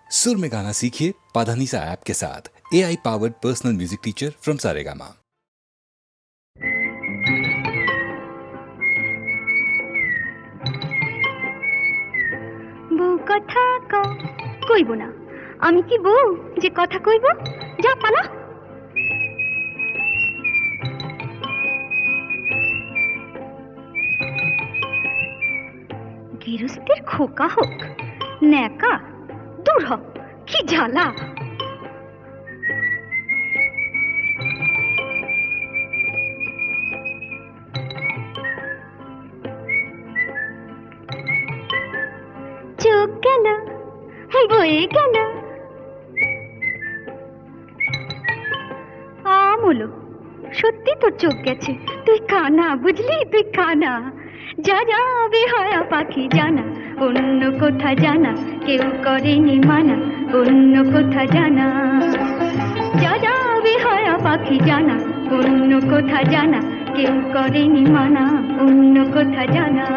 सुर में गाना सीखिए पाधानीसा ऐप के साथ। AI powered personal music teacher from Saregama. বউ কথা কইব না। আমি কি বউ যে কথা কইব? যা পালা। গৃহস্থের খোকা হোক ন্যাকা, দূর হ, কি জ্বালা। চোখ গেল বয়ে গেল আমলো, সত্যি তোর চোখ গেছে। তুই কানা, বুঝলি? তুই কানা। যা যা বেহায়া পাখি জানা, অন্য কোথা জানা কেউ করেনি মানা, অন্য কোথা জানা। যা যা বেহায়া পাখি জানা, অন্য কোথা জানা কেউ করেনি মানা, অন্য কোথা জানা।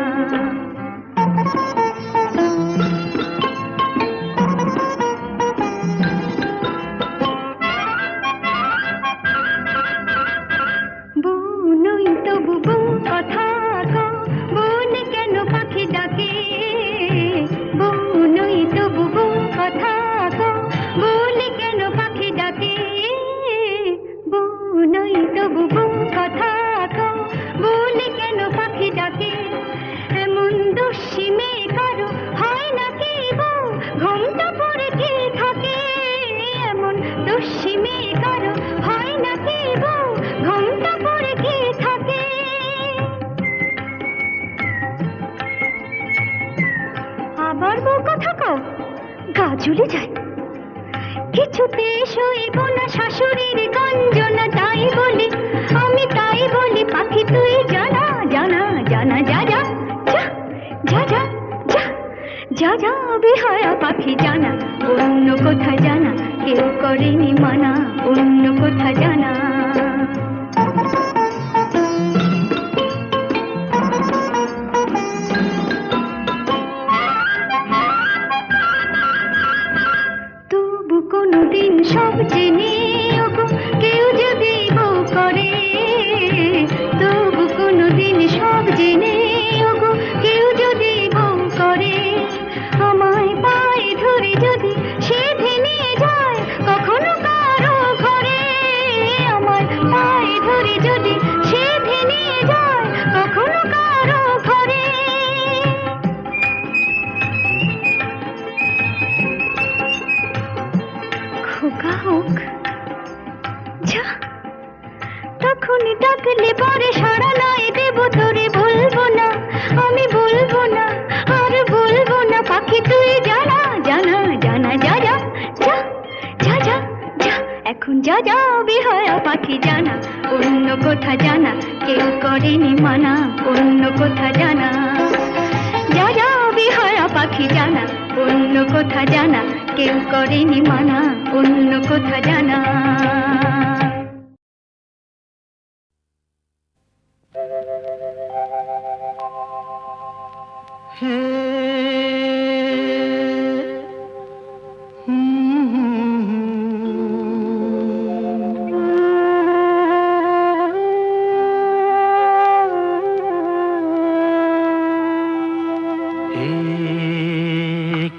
ঝুলে যায় কিছুতে সইব না শাশুড়ির গঞ্জনা, তাই বলি আমি, তাই বলি পাখি তুই জানা জানা জানা। যা যা যা যা যা যা যা যা বেহায়া পাখি জানা, অন্য কোথা জানা কেউ করেনি মানা, অন্য কোথা জানা। কোনদিন সব জেনে কেউ যদি বউ করে, তবু কোনদিন সব জেনে কেউ যদি বউ করে, আমায় পায়ে ধরে যদি সে ভেঙে যায় কখনো কারো ঘরে, আমায় পায়ে ধরে যদি সে ভেঙে যায় কখনো কারো ঘরে। খোকা হোক যা, তখন ডাকলে পরে সাড়া নাই দেব তোরে, বলবো না আমি, বলবো না আর বলবো না পাখি তুই জানা জানা জানা। যা যা যা যা যা যা এখন যা যা বেহায়া পাখি জানা, অন্য কোথা জানা কেউ করেনি মানা, অন্য কোথা জানা। যা যা বেহায়া পাখি জানা, অন্য কোথা জানা কেউ করেনি মানা, অন্য কোথা জানা।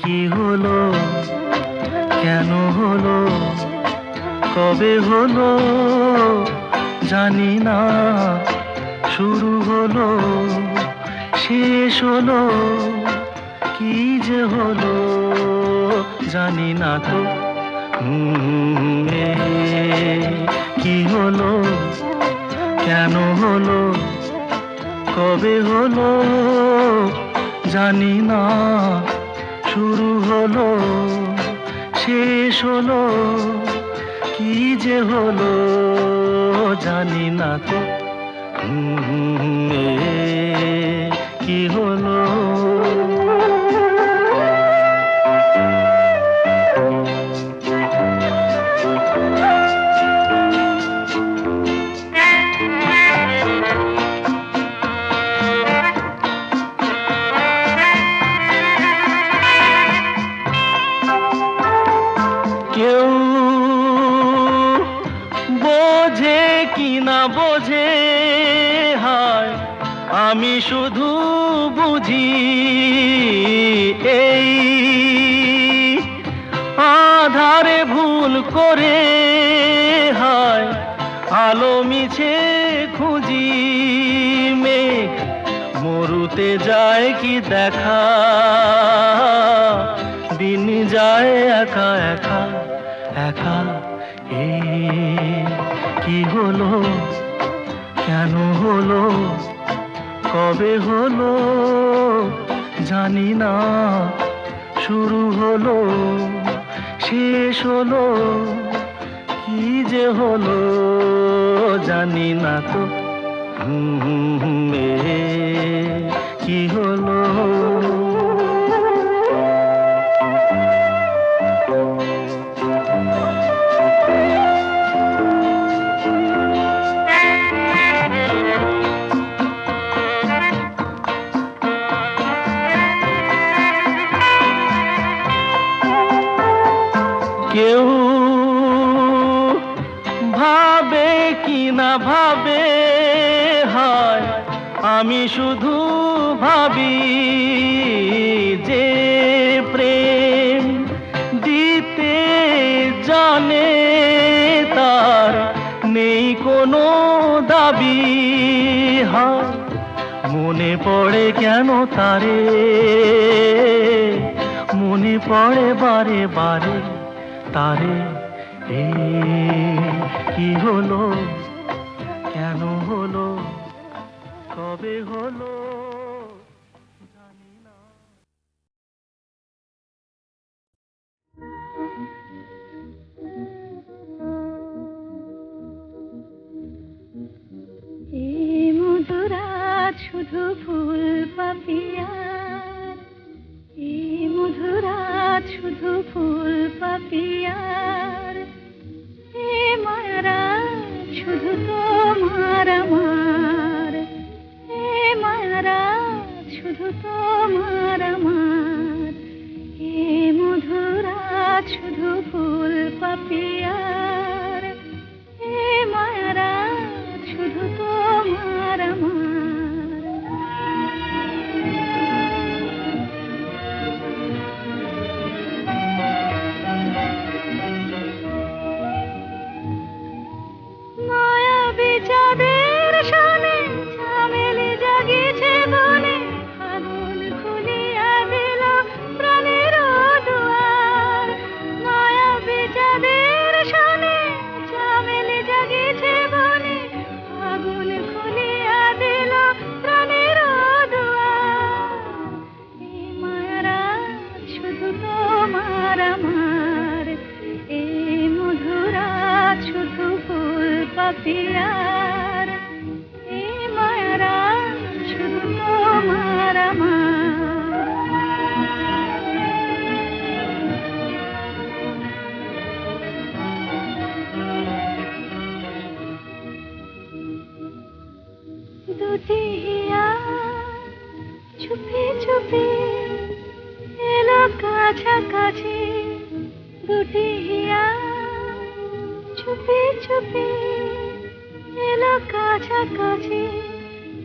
কি হলো, কেন হলো, কবে হলো জানি না, শুরু হলো শেষ হলো, কি যে হলো জানি না তো। কি হলো, কেন হলো, কবে হলো জানি না, শুরু হলো শেষ হলো, কি যে হলো জানি না তো। কি হলো, বোঝে হায় আমি শুধু বুঝি এই আধারে ভুল করে হায় আলো মিছে খুঁজি মেঘ মরুতে যায় কি দেখা দিন যায় একা একা একা কি হলো কেন হলো কবে হলো জানি না শুরু হলো শেষ হলো কি যে হলো জানি না তো কি হলো কেউ ভাবে কি না ভাবে হয় আমি শুধু ভাবি যে প্রেম দিতে জানে তার নেই কোনো দাবি হয় মনে পড়ে কেন তারে মনে পড়ে বারে বারে তারে কি হলো কেন হলো কবে হলো জানি না এই মধুরাত শুধু ফুল পাপিয়ার এই মধুরাত শুধু ফুল পাপিয়ার এ মায়ারাত শুধু তোমার আমার এ মায়ারাত শুধু তোমার আমার এ মধুরাত শুধু ফুল পাপিয়ার এ মায়ারাত শুধু তোমার আমার মায়াবী চাঁদের সনে ঝামেলি জাগিয়েছে বনে আগুন খুলিয়া দিল প্রাণের দুয়ার মায়াবী চাঁদের সনে ঝামেলি জাগিয়েছে বনে আগুন খুলিয়া দিল প্রাণের দুয়ার এই মায়ারাত শুধু তোমার আমার এই মধুরাত শুধু ফুল পাপিয়ার এই মায়ারাত শুধু তোমার আমার দুটি হিয়া চুপি চুপি এলো কাছাকাছি দুটি হিয়া চুপি চুপি এলো কাছাকাছি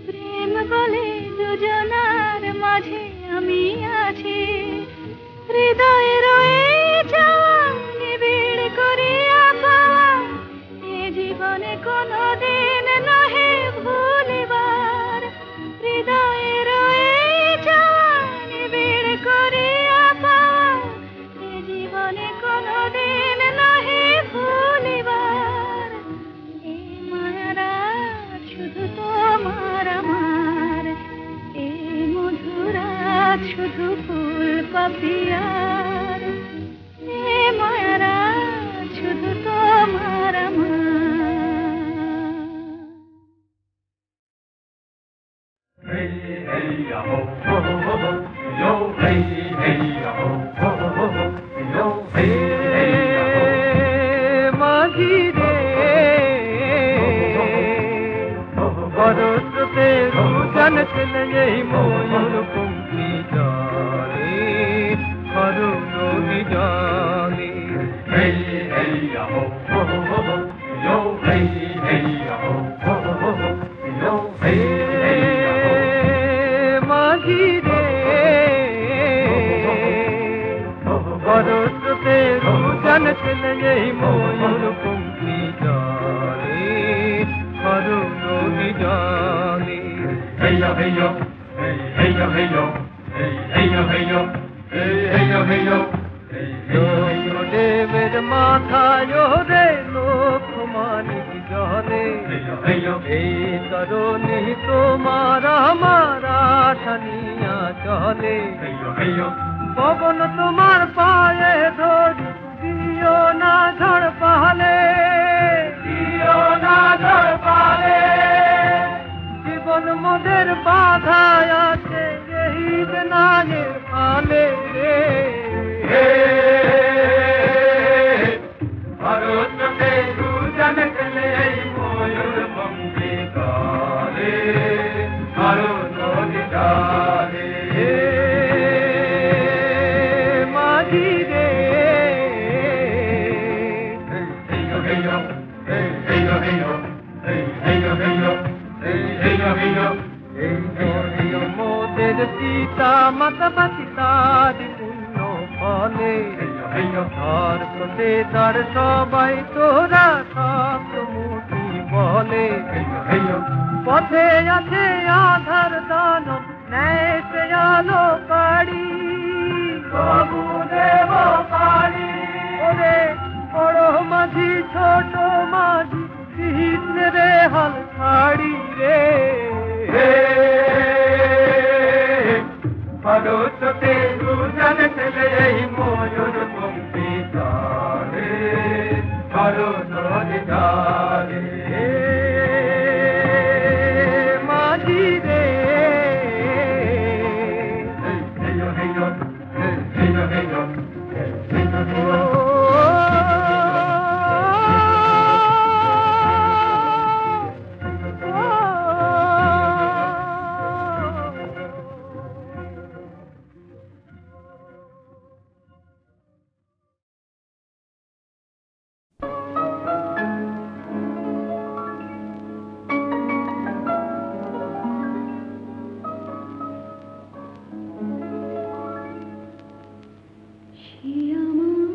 প্রেম বলে দুজনার মাঝে আমি আছি হৃদয়ে রয়ে যাওয়া নিবিড় করিয়া পাওয়া এ জীবনে কোনো দিন নহে ভুলিবার হৃদয়ে রয়ে যাওয়া নিবিড় করিয়া পাওয়া এ জীবনে কোনো দিন নহে ভুলিবার এই মায়ারাত শুধু তোমার আমার এই মধুরাত শুধু ফুল পাপিয়ার এই মায়ারাত শুধু তোমার আমার Hey, hey, ho, ho, ho, ho, ho, yo, hey, hey, ho, ho, ho, ho, ho, yo, hey, hey, ho, মাঝি রে বরসতে রুজন চলে ময়ূর পঙ্খী জানে করুণ জানে hey, hey, ho, ho, ho, ho, yo, hey, hey, ho, ho, স্রোতে রুজান ছেলে এই ময়ূর পঙ্ক্তি জলে হরু নদী জলে Hey yo, hey yo, hey hey yo, hey yo, hey hey yo, hey yo, hey hey yo, hey yo, hey hey yo, দেবের মাথায় রে লোকমানিক জলে hey yo, এই তরুণী তোমার আমার আশানিয়া চলে hey yo, hey yo, Pawan তোমার পায়ে ধরি দিও না ঝড় পাহালে দিও না ঝড় পালে, জীবন মোদের বাধায় আছে এই নাগের ফালে রে ভারতকে রুজান ছেলে এই ময়ূর পঙ্ক্তি জলে হরু নদী জলে মাঝি রে hey yo, hey yo, hey hey yo, hey yo, hey hey yo, hey yo, hey hey yo, hey yo, hey hey yo, মোদের সীতা মাতা বাসিতার পুণ্য ফলে hey yo, তার পথে তার সবাই তোরা সপ্তমুখী বলে hey yo, পথে আছে আধার দানব ন্যায় সে আলো পাড়ি প্রভু দেব পারি, ওরে বড় মাঝি ছোট মাঝি কৃষ্ণ রে হাল ছাড়ি রে ভারতকে রুজান ছেলে এই ময়ূর পঙ্ক্তি জলে হরু নদী জলে মাঝি রে hey yo, hey yo, hey yo, hey yo, hey yo, hey yo. সে আমার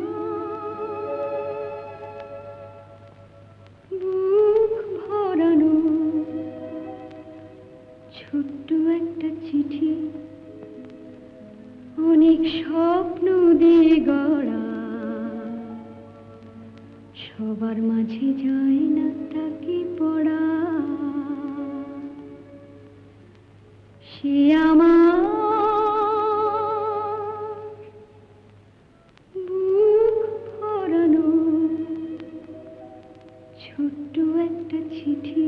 বুক ভরানো ছোট্ট একটা চিঠি, অনেক স্বপ্ন দিয়ে গড়া, সবার মাঝে যায় না তাকে পড়া। সে আমার বুক ভরানো ছোট্ট একটা চিঠি।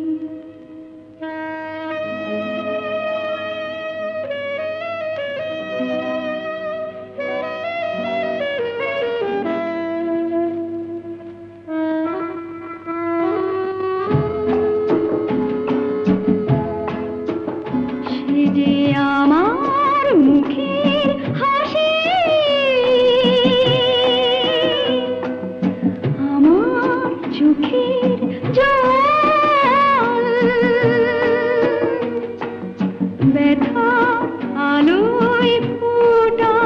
সে যে আমার মুখের হাসি, আমার চোখের জল, ব্যথা আলোয় ফোটা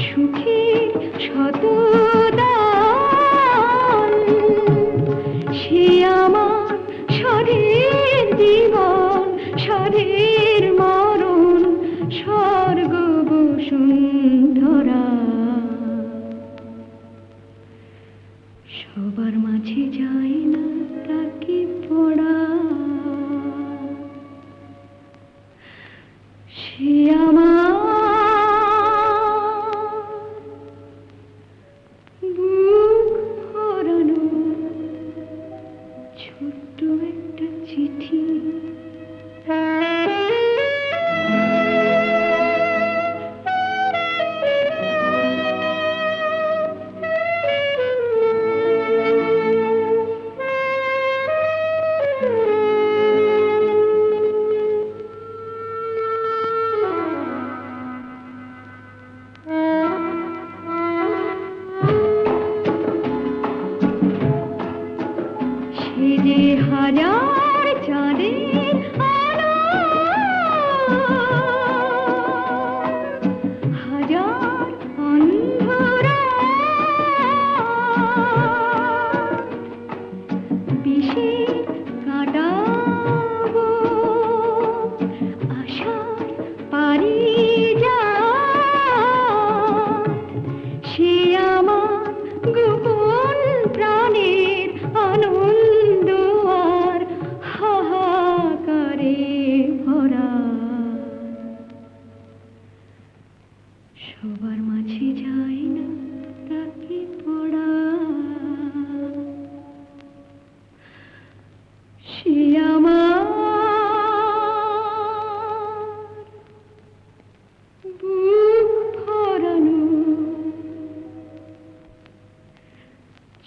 সুখের শতদান। সে আমার স্বরের জীবন, স্বরের মরণ, স্বর্গ বসুন্ধরা, সবার মাঝে যায় না তাকে পড়া। সে আমার বুক ভরানো ছোট্ট একটা চিঠি।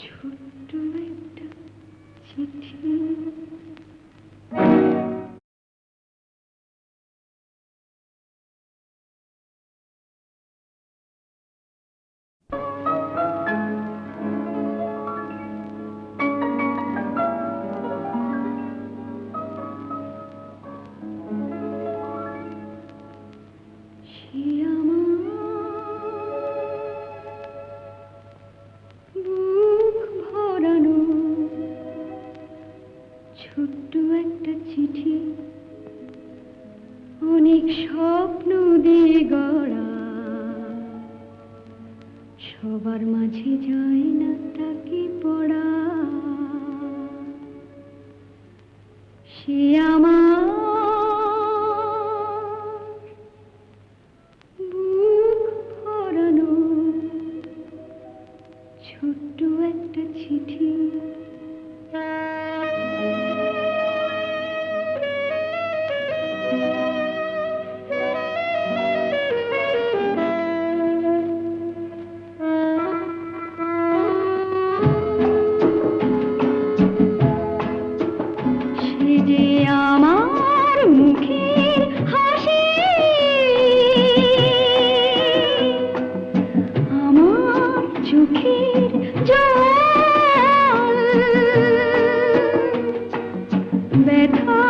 ছোট্ট একটা চিঠি। সে আমার বুক ভরানো ছোট্ট একটা চিঠি, অনেক স্বপ্ন দিয়ে গড়া, সবার মাঝে যায় না তাকে পড়া। সে আমার বুক ভরানো ছোট্ট একটা চিঠি। সে যে আমার মুখের হাসি, আমার চোখের জল, ব্যথা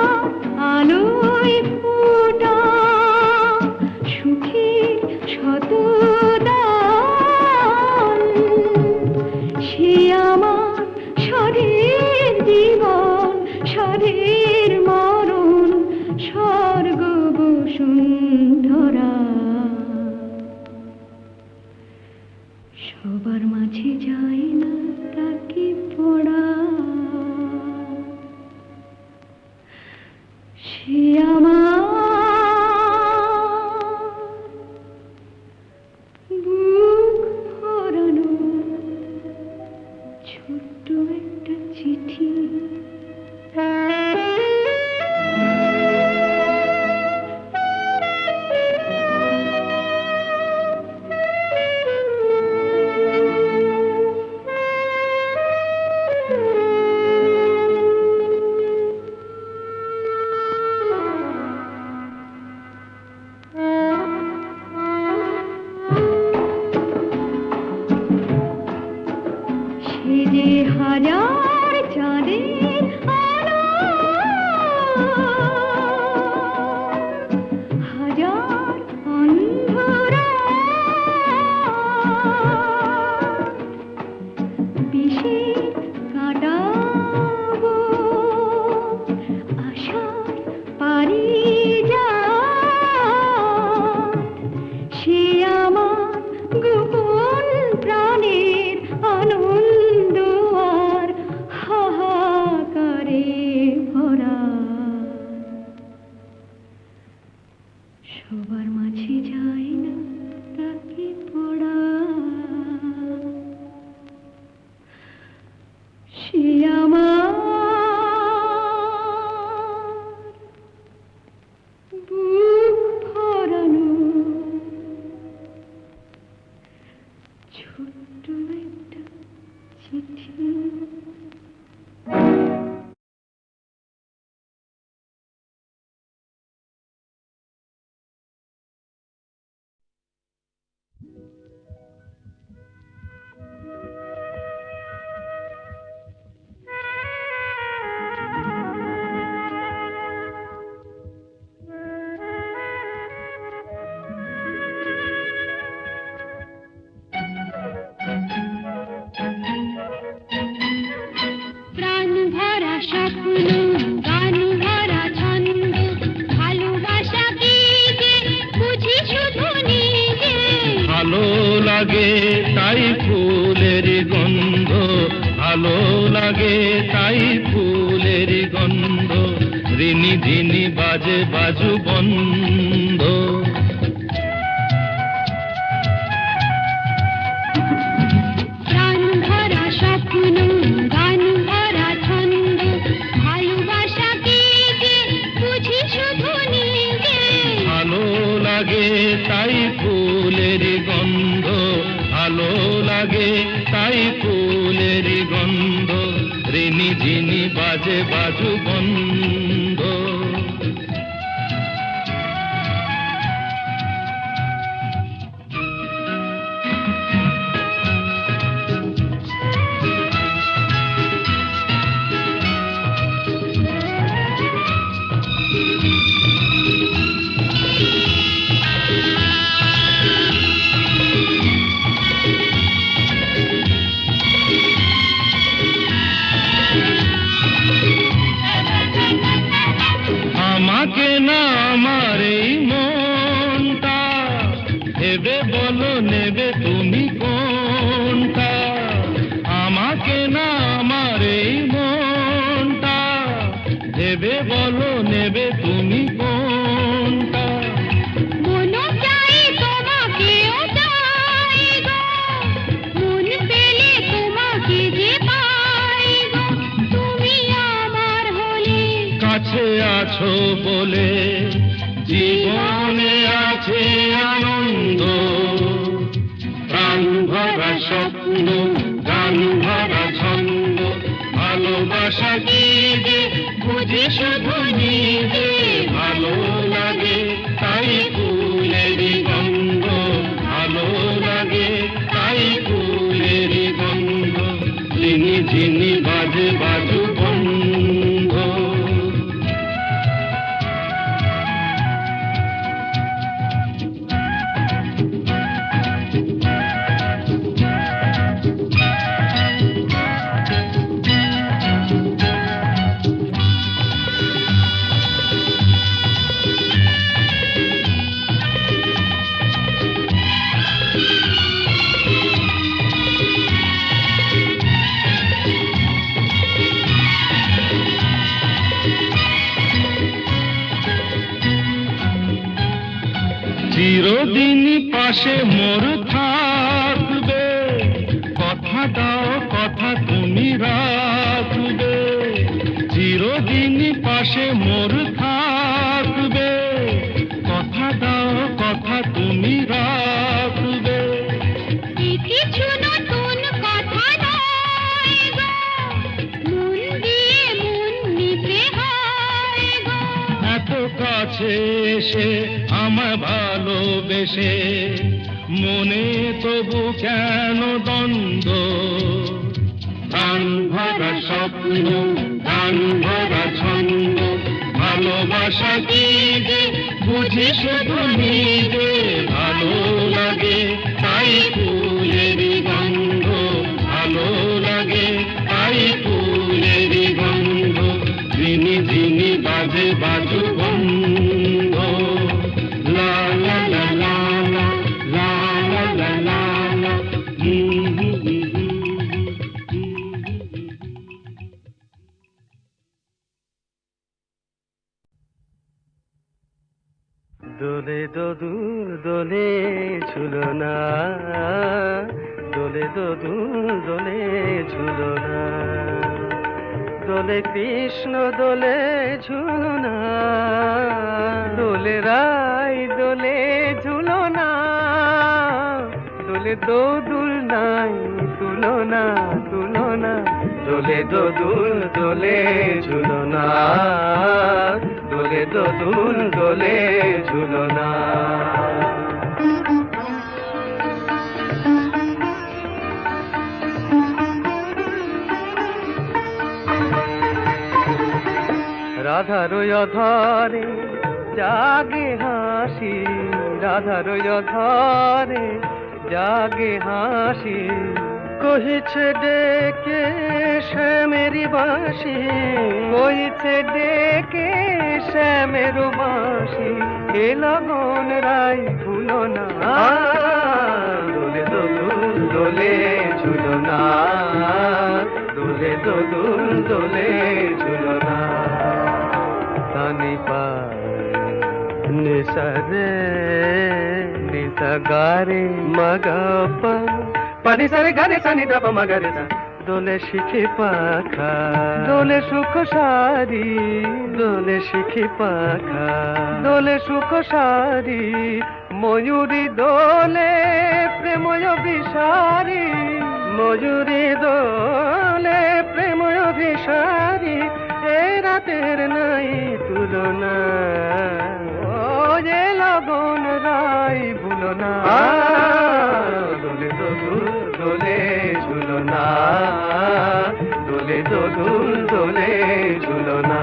আলোয় ফোটা সুখের শতদান। সে আমার স্বরের জীবন, স্বরের মরণ, স্বর্গ বসুন্ধরা, সবার মাঝে যায় না তাকে পড়া। সে আমার বুক ভরানো ছোট্ট একটা চিঠি। সে যে হাজার চাঁদের আলো, হাজার অন্ধরা, বিষে কাটাবো আশার পারিজাত। সে আমার গোপন প্রাণের আনন্দ আর হাহাকারে ভরা, সবার মাঝে যায় না তাকে পড়া। সে আমার বুক ভরানো ছোট্ট একটা চিঠি। প্রাণ ভরা স্বপ্ন, গান ভরা ছন্দ, ভালোবাসা কি যে বুঝি শুধু নিজে। ভালো লাগে তাই ফুলের গন্ধ, ভালো লাগে তাই ফুলের গন্ধ, রিনি ঝিনি বাজে বাজু বন্ধ। প্রাণ ভরা স্বপ্ন, গান ভরা ছন্দ, ভালোবাসা কি যে বুঝি শুধু নিজে। ভালো লাগে তাই ফুলের গন্ধ, ভালো লাগে তাই ফুলের বাজে বাজু বন্ধ। আমাকে না আমার এই মনটা ভেবে বলো নেবে তুমি কোনটা। আমাকে না আমার এই মনটা ভেবে বলো নেবে তুমি কোনটা। মনও চাই তোমাকেও চাই গো, মন পেলে তোমাকে যে পাই গো, তুমি আমার হলে। কাছে আছো বলে জীবনে আছে আনন্দ, প্রাণ ভরা স্বপ্ন গান ভরা ছন্দ। ভালোবাসা কি যে বুঝে শুধু নিজে, ভালো লাগে তাই ফুলেরই গন্ধ, ভালো লাগে তাই ফুলেরই গন্ধ। ঝিনি ঝিনি বাজে বাজু বন্ধ। চিরদিনই পাশে মোর থাকবে, কথা দাও কথা তুমি রাখবে। চিরদিনই পাশে মোর থাকবে, কথা দাও কথা তুমি রাখবে। কিছু নতুন কথা নয় গো, মন দিয়ে মন নিতে হয় গো। এত কাছে এসে আমায় ভালোবেসে মনে তবু কেন দ্বন্দ্ব। প্রাণ ভরা স্বপ্ন গান ভরা ছন্দ। ভালোবাসা কি যে বুঝি শুধু নিজে, ভালো লাগে তাই ফুলেরই গন্ধ, ভালো লাগে তাই ফুলেরই গন্ধ। ঝিনি ঝিনি বাজে বাজু বন্ধ। লা লা লা লা লা লা লা লা লা লা। দোলে দোদুল দোলে ঝুলনা, দোলে দোদুল দোলে ঝুলনা। দোলে কৃষ্ণ দোলে ঝুলনা, দোলে রাই দোলে ঝুলনা। দোলে দোদুল নাই তুলনা তুলনা। দোলে দোদুল দোলে ঝুলনা, দোলে দোদুল দোলে ঝুলনা। রাধার অধরে জাগে হাসি, রাধার অধরে জাগে হাসি। কহিছে ডেকে শ্যামের বাঁশি, কহিছে ডেকে শ্যামের বাঁশি। এ লগন রাই ভুলো না, দোলে দোদুল দোলে ঝুলনা, দোলে দোদুল দোলে ঝুলনা। সানি পা নিসা রে নিসা গারে মগা পা, পানি সারে গারে সানি দাপা মগরে সা। দোলে শিখি পাখা দোলে সুখ সারি, দোলে শিখি পাখা দোলে সুখ সারি। ময়ূরী দোলে প্রেময় বিসারি, ময়ূরী দোলে প্রেময় বিসারি। রাতের নাই তুলনা, ও যে লগন রাই ভুলো না, দোলে দোদুল দোলে ঝুলো না, দোলে দোদুল দোলে ঝুলো না।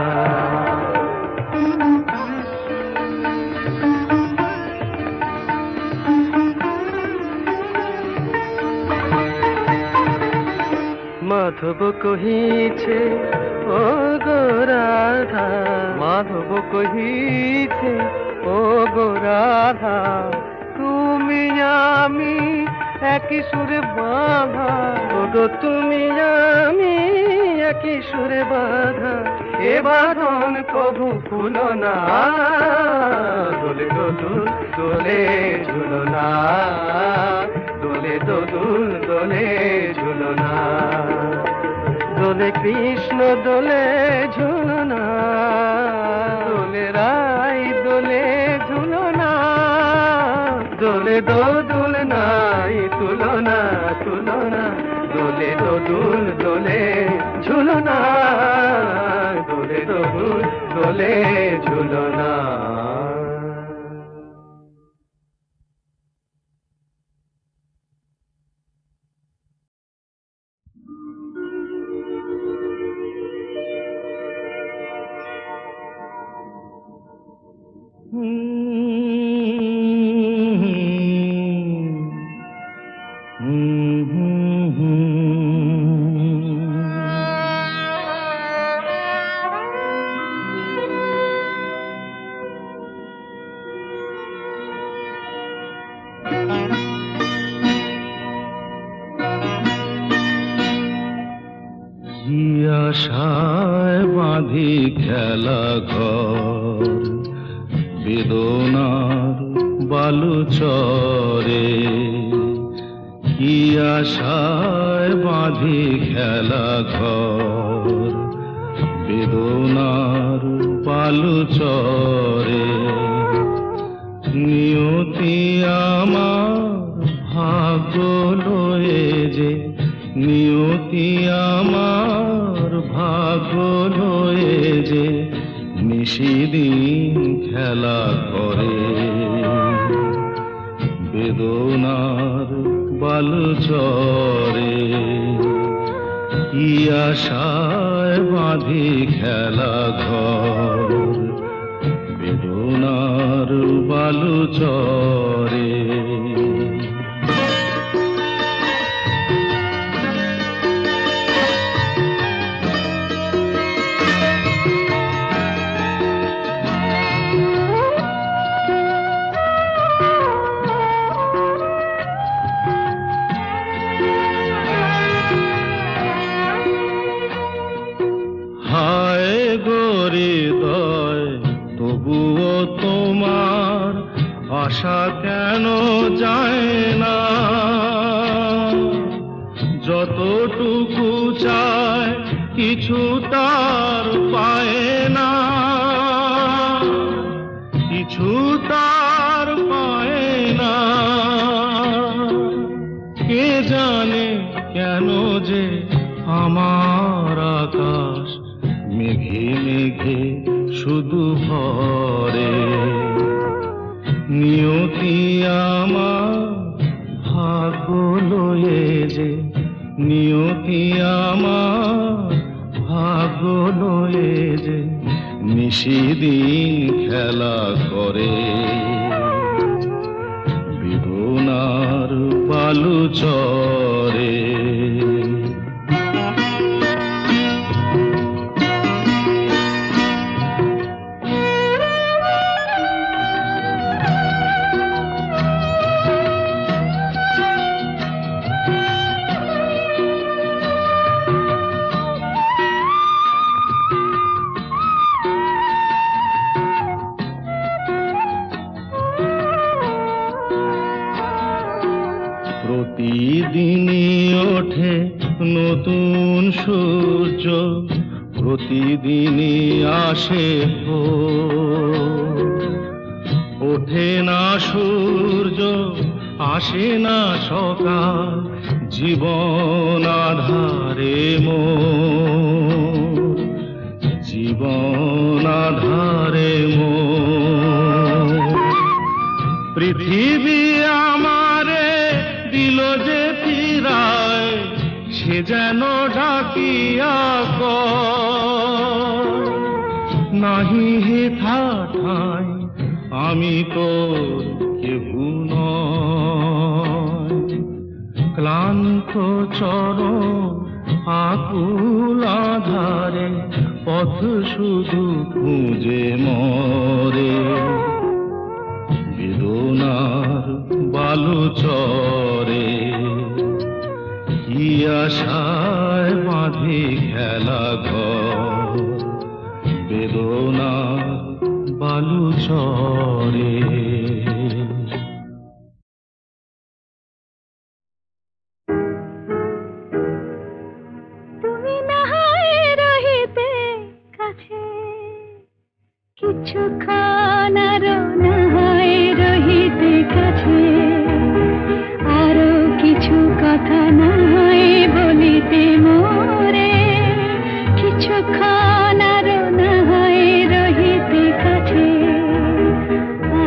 মাধব কহিছে ও গো রাধা, মাধব কহিছে ও গো রাধা, তুমি আমি একই সুরে বাঁধা, ও গো তুমি আমি একই সুরে বাঁধা, এ বাঁধন কভু খুলো না, দোলে দোদুল দোলে ঝুলো না, দোলে দোদুল দোলে ঝুলো না, দোলে কৃষ্ণ দোলে ঝুলো না, দোলে রাই দোলে ঝুলো না, দোলে দোদুল নাই তুলনা তুলনা, দোলে দোদুল দোলে ঝুলো না, দোলে দোদুল দোলে ঝুলো না। কি আশায় বাঁধি খেলা ঘর, বেদনার বালু চরে, কি আশায় বাঁধি খেলা ঘর, বেদনার বালু চরে, নিয়তি আমার ভাগ্য লয়ে যে, নিয়তি আমার ভাগ্য লয়ে যে, নিশিদিন খেলা করে, বেদনার বালু চরে, কি আশায় বাঁধি খেলা ঘর, বেদনার বালু চরে। হায় গরিদয় তবুও তোমার আশা কেন যায় না, যতটুকু চায় কিছু তার পায় না, কিছু তার পায় না, কে জানে কেন যে আমার আকাশ মেঘে মেঘে শুধু ভরে, নিয়তি আমার ভাগ্য লয়ে যে, নিয়তি আমার ভাগ্য লয়ে যে, নিশিদিন খেলা করে, বেদনার বালু চরে। প্রতিদিনই ওঠে নতুন সূর্য, প্রতিদিনই আসে ভোর, ওঠে না সূর্য আসে না সকাল, জীবন আধারে মোর, জীবন সে যেন ডাকিয়া কয়, নাহি হে ঠাই আমি তোর কেহু নয়। ক্লান্ত চরণ আকুল আধারে পথ শুধু খুঁজে মরে, বেদনার বালুচরে কি আশায় বাঁধে খেলা ঘর, বেদনার বালুচরে। তুমি না হয় রহিতে কাছে, কিছুক্ষণ আরো না হয় রহিতে কাছে, আরো কিছু কথা না হয় বলিতে মোরে, কিছুক্ষণ আরো না হয় রহিতে কাছে,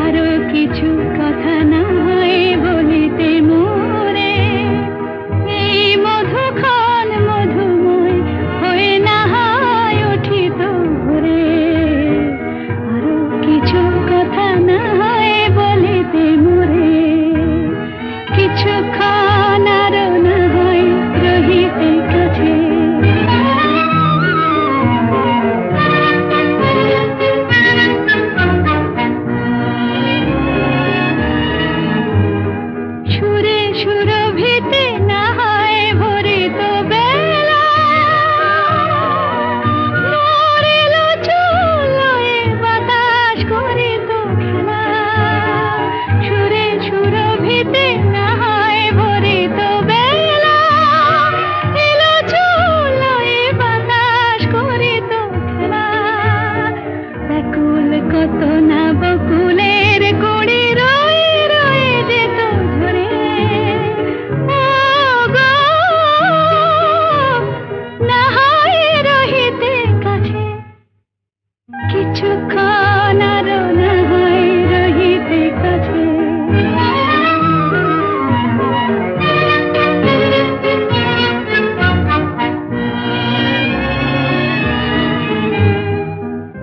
আরো কিছু কথা না হয় বলিতে মোরে। এই মধুক্ষণ মধুময় হয়ে না হয় উঠিত ভোরে, আরো কিছু কথা না হয় বলিতে মোরে, কিছুক্ষণ আরো না হয় রহিতে কাছে। সুরে সুরভিতে না হয় ভরিত বেলা, মরিল চুলোয় বাতাস করিত খেলা। সুরে সুরভিতে না হয় ভরিত বেলা, এলো চুলোয় বাতাস করিত খেলা। ব্যাকুল কত না বকুলের কুড়ি রয়ে রয়ে যেত ঝরে, ও গো না হয় রহিতে কাছে, কিছুক্ষণ আরো না হয় রহিতে কাছে।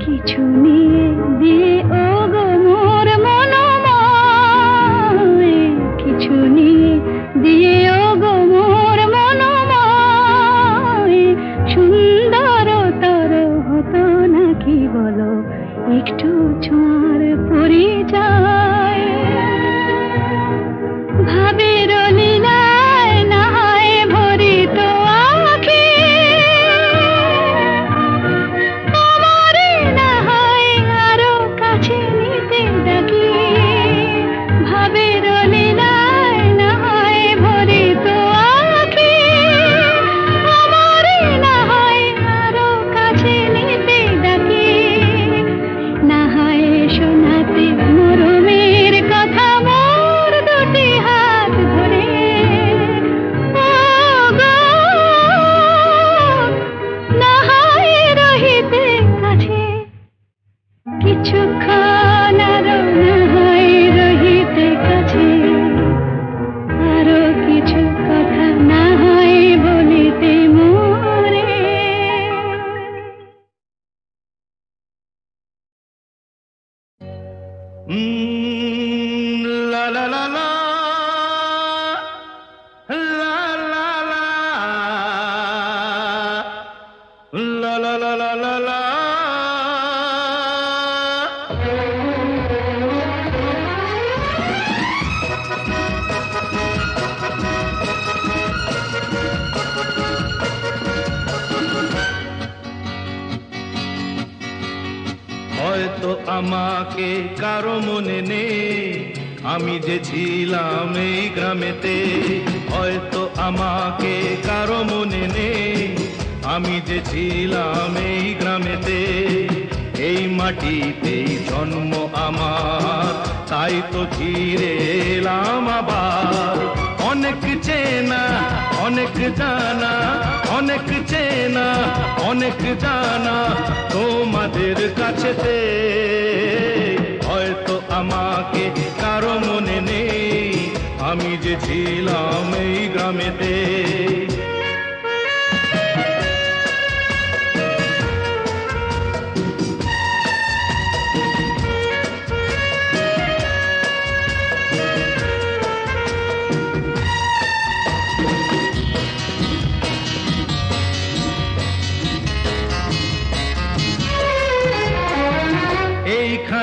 কিছু নিয়ে দিয়ে ও গো মোর মনোময়, কিছু নিয়ে দিয়ে ও গো মোর মনোময়, সুন্দর তর হতো নাকি বলো একটু ছোঁয়ার পরিচয়। ভাবের লীলায় না হয় ভরিত আঁখি, আমারে না হয় আরো কাছে নিতে ডাকি। ভাবের লীলায় না হয় ভরিত আঁখি, আমারে না হয় আরো কাছে নিতে ডাকি। না হয় শোনাতে মরমের কথা মোর দুটি হাত ধরে, ও গো না হয় রহিতে কাছে, কিছুক্ষণ আরো না হয় রহিতে কাছে, আরো কিছু কথা না হয় বলিতে মোরে। লা লা লা লা, লা লা লা, লা লা লা লা লা লা। হয়তো আমাকে কারো মনে নেই, আমি যে ছিলাম এই গ্রামেতে। হয়তো আমাকে কারো মনে নেই, আমি যে ছিলাম এই গ্রামেতে। এই মাটিতেই জন্ম আমার, তাই তো ফিরে এলাম আবার। অনেক চেনা অনেক জানা, অনেক চেনা অনেক জানা তোমাদের কাছেতে। হয়তো আমাকে কারো মনে নেই, আমি যে ছিলাম এই গ্রামেতে।